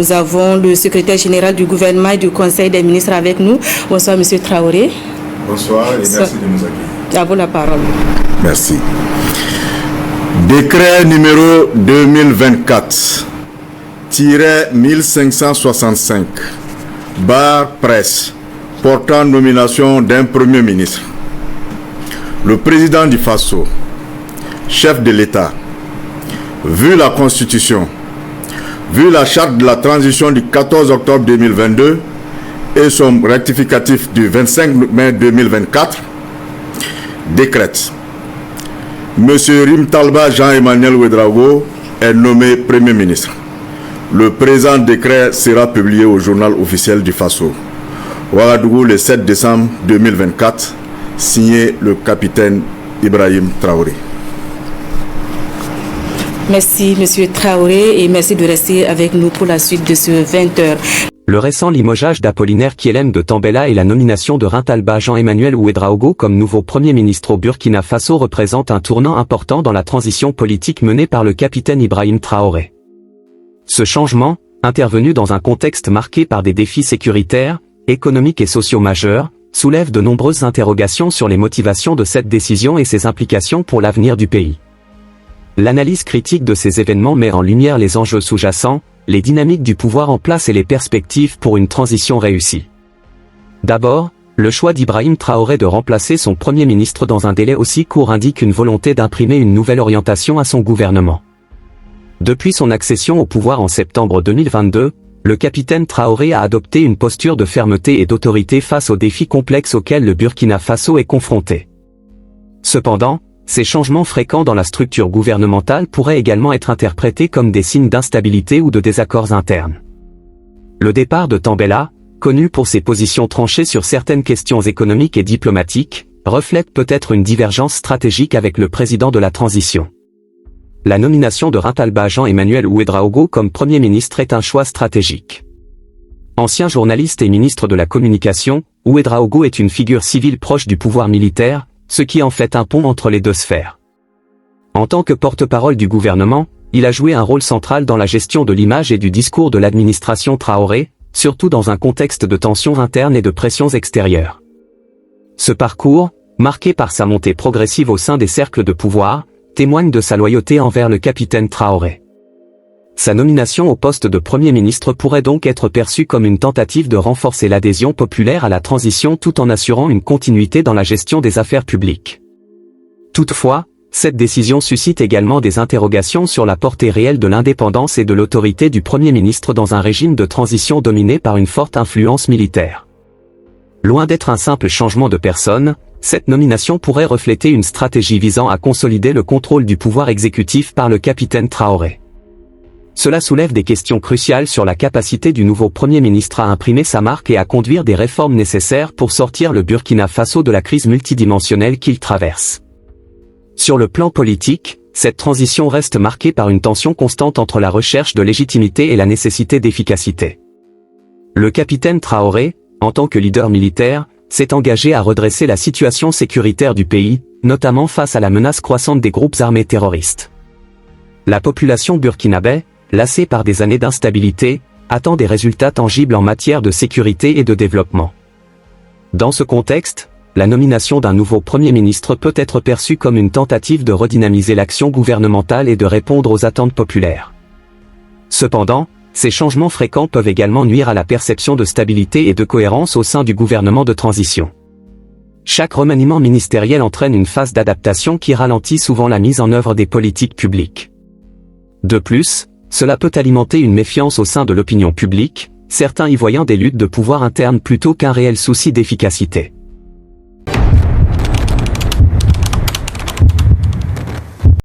Nous avons le secrétaire général du gouvernement et du conseil des ministres avec nous. Bonsoir, Monsieur Traoré. Bonsoir et merci de nous accueillir. À vous la parole. Merci. Décret numéro 2024-1565, presse, portant nomination d'un Premier ministre. Le président du Faso, chef de l'État, vu la Constitution, vu la charte de la transition du 14 octobre 2022 et son rectificatif du 25 mai 2024, décrète. Monsieur Rimtalba Jean-Emmanuel Ouédraogo est nommé Premier ministre. Le présent décret sera publié au journal officiel du Faso. Ouagadougou le 7 décembre 2024, signé le capitaine Ibrahim Traoré. Merci, Monsieur Traoré, et merci de rester avec nous pour la suite de ce 20h. Le récent limogeage d'Apollinaire Kielem de Tambela et la nomination de Rintalba Jean-Emmanuel Ouédraogo comme nouveau Premier ministre au Burkina Faso représentent un tournant important dans la transition politique menée par le capitaine Ibrahim Traoré. Ce changement, intervenu dans un contexte marqué par des défis sécuritaires, économiques et sociaux majeurs, soulève de nombreuses interrogations sur les motivations de cette décision et ses implications pour l'avenir du pays. L'analyse critique de ces événements met en lumière les enjeux sous-jacents, les dynamiques du pouvoir en place et les perspectives pour une transition réussie. D'abord, le choix d'Ibrahim Traoré de remplacer son Premier ministre dans un délai aussi court indique une volonté d'imprimer une nouvelle orientation à son gouvernement. Depuis son accession au pouvoir en septembre 2022, le capitaine Traoré a adopté une posture de fermeté et d'autorité face aux défis complexes auxquels le Burkina Faso est confronté. Cependant, ces changements fréquents dans la structure gouvernementale pourraient également être interprétés comme des signes d'instabilité ou de désaccords internes. Le départ de Tambela, connu pour ses positions tranchées sur certaines questions économiques et diplomatiques, reflète peut-être une divergence stratégique avec le président de la transition. La nomination de Rintalba Jean-Emmanuel Ouédraogo comme Premier ministre est un choix stratégique. Ancien journaliste et ministre de la Communication, Ouédraogo est une figure civile proche du pouvoir militaire, ce qui en fait un pont entre les deux sphères. En tant que porte-parole du gouvernement, il a joué un rôle central dans la gestion de l'image et du discours de l'administration Traoré, surtout dans un contexte de tensions internes et de pressions extérieures. Ce parcours, marqué par sa montée progressive au sein des cercles de pouvoir, témoigne de sa loyauté envers le capitaine Traoré. Sa nomination au poste de Premier ministre pourrait donc être perçue comme une tentative de renforcer l'adhésion populaire à la transition tout en assurant une continuité dans la gestion des affaires publiques. Toutefois, cette décision suscite également des interrogations sur la portée réelle de l'indépendance et de l'autorité du Premier ministre dans un régime de transition dominé par une forte influence militaire. Loin d'être un simple changement de personne, cette nomination pourrait refléter une stratégie visant à consolider le contrôle du pouvoir exécutif par le capitaine Traoré. Cela soulève des questions cruciales sur la capacité du nouveau Premier ministre à imprimer sa marque et à conduire des réformes nécessaires pour sortir le Burkina Faso de la crise multidimensionnelle qu'il traverse. Sur le plan politique, cette transition reste marquée par une tension constante entre la recherche de légitimité et la nécessité d'efficacité. Le capitaine Traoré, en tant que leader militaire, s'est engagé à redresser la situation sécuritaire du pays, notamment face à la menace croissante des groupes armés terroristes. La population burkinabé, lassée par des années d'instabilité, attend des résultats tangibles en matière de sécurité et de développement. Dans ce contexte, la nomination d'un nouveau Premier ministre peut être perçue comme une tentative de redynamiser l'action gouvernementale et de répondre aux attentes populaires. Cependant, ces changements fréquents peuvent également nuire à la perception de stabilité et de cohérence au sein du gouvernement de transition. Chaque remaniement ministériel entraîne une phase d'adaptation qui ralentit souvent la mise en œuvre des politiques publiques. De plus, cela peut alimenter une méfiance au sein de l'opinion publique, certains y voyant des luttes de pouvoir interne plutôt qu'un réel souci d'efficacité.